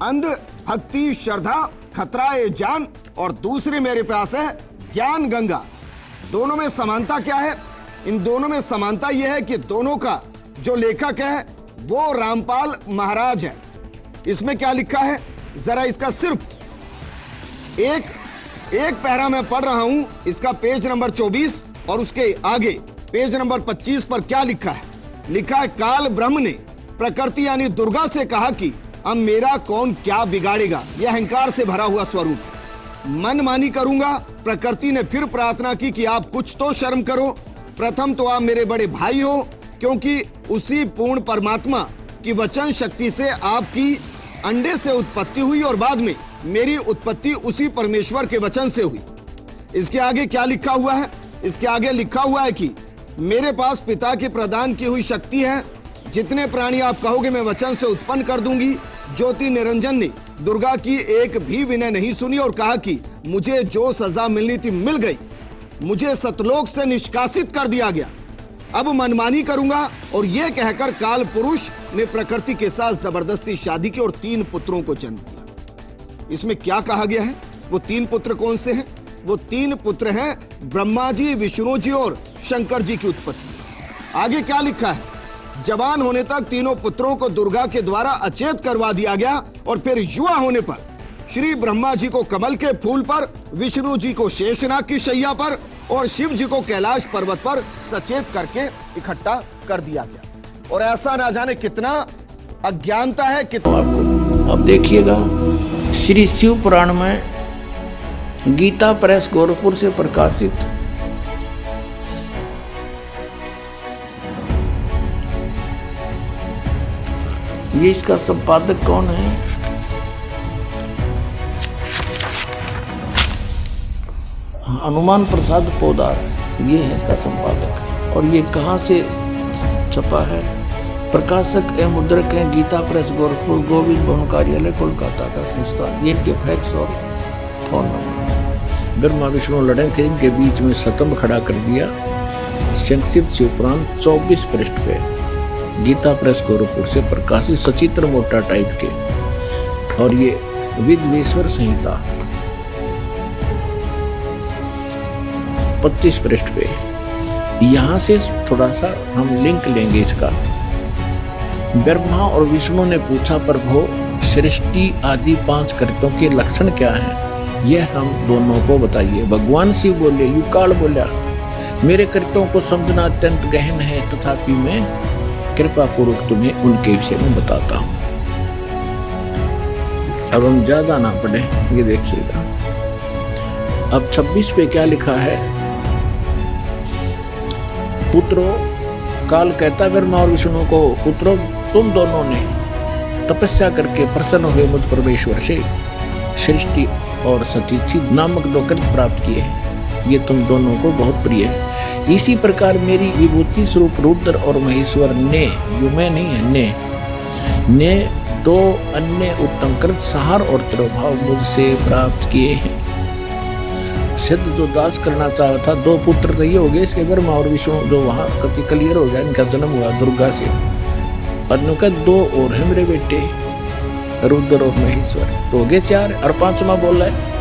अंध भक्ति श्रद्धा खतरा ए जान, और दूसरी मेरे पास है ज्ञान गंगा। दोनों में समानता क्या है? इन दोनों में समानता यह है कि दोनों का जो लेखक है वो रामपाल महाराज है। इसमें क्या लिखा है, जरा इसका सिर्फ एक पैरा मैं पढ़ रहा हूं, इसका पेज नंबर 24 और उसके आगे पेज नंबर 25 पर क्या लिखा है? लिखा है, काल ब्रह्म ने प्रकृति यानी दुर्गा से कहा कि अब मेरा कौन क्या बिगाड़ेगा। यह अहंकार से भरा हुआ स्वरूप, मनमानी करूंगा। प्रकृति ने फिर प्रार्थना की कि आप कुछ तो शर्म करो। प्रथम तो आप मेरे बड़े भाई हो, क्योंकि उसी पूर्ण परमात्मा की वचन शक्ति से आपकी अंडे से उत्पत्ति हुई और बाद में मेरी उत्पत्ति उसी परमेश्वर के वचन से हुई। इसके आगे क्या लिखा हुआ है? इसके आगे लिखा हुआ है कि मेरे पास पिता की प्रदान की हुई शक्ति है, जितने प्राणी आप कहोगे मैं वचन से उत्पन्न कर दूंगी। ज्योति निरंजन ने दुर्गा की एक भी विनय नहीं सुनी और कहा कि मुझे जो सजा मिलनी थी मिल गई, मुझे सतलोक से निष्कासित कर दिया गया, अब मनमानी करूंगा। और यह कहकर काल पुरुष ने प्रकृति के साथ जबरदस्ती शादी की और 3 पुत्रों को जन्म दिया। इसमें क्या कहा गया है? वो 3 पुत्र कौन से हैं? वो 3 पुत्र हैं ब्रह्मा जी, विष्णु जी और शंकर जी की उत्पत्ति। आगे क्या लिखा है? जवान होने तक तीनों पुत्रों को दुर्गा के द्वारा अचेत करवा दिया गया और फिर युवा होने पर श्री ब्रह्मा जी को कमल के फूल पर, विष्णु जी को शेषनाग की शैया पर और शिव जी को कैलाश पर्वत पर सचेत करके इकट्ठा कर दिया गया। और ऐसा ना जाने कितना अज्ञानता है, कितना। आपको अब देखिएगा, श्री शिव पुराण में गीता प्रेस गोरखपुर से प्रकाशित ये इसका संपादक कौन है? हनुमान प्रसाद पोदार, ये है इसका संपादक। और ये कहाँ से छपा है? प्रकाशक एवं मुद्रक हैं गीता प्रेस गोरखपुर, गोविंद भवन कार्यालय कोलकाता का संस्थान। ये इनके फैक्स और फोन नंबर। ब्रह्मा विष्णु लड़े थे, इनके बीच में स्तंभ खड़ा कर दिया। संक्षिप्त शिवपुराण 24 पृष्ठ पे, गीता प्रेस गोरखपुर से प्रकाशित, सचित्र मोटा टाइप के। और ये विद्वेश्वर संहिता 25 पृष्ठ पे। यहां से थोड़ा सा हम लिंक लेंगे इसका। ब्रह्मा और विष्णु ने पूछा, प्रभु सृष्टि आदि 5 कृत्यों के लक्षण क्या हैं? यह हम दोनों को बताइए। भगवान शिव बोले, युकाल बोला, मेरे कृत्यों को समझना अत्यंत गहन है, तथापि मैं कृपा पूर्वक तुम्हें उनके विषय में बताता हूं। अब हम ज्यादा ना पढ़े, ये देखिएगा। अब 26 पे क्या लिखा है? पुत्रों, काल कहता ब्रह्मा और विष्णु को, पुत्रों तुम दोनों ने तपस्या करके प्रसन्न हुए मुझ परमेश्वर से सृष्टि और सतीथि नामक 2 कृत्य प्राप्त किए। ये तुम दोनों को बहुत प्रिय है। इसी प्रकार मेरी विभूति स्वरूप रुद्र और महेश्वर ने, यू में नहीं है, ने 2 अन्य उत्तम कृत सहार और तिरोभाव मुझसे प्राप्त किए हैं। सिद्ध जो दास करना चाहा था, 2 पुत्र तो ये हो गए इसके, ब्रह्मा और विष्णु, जो वहां कति क्लियर हो गया, इनका जन्म हुआ दुर्गा से। और उनका 2 और है मेरे बेटे, रुद्र और महेश्वर, तो हो गए 4 और 5वां बोला है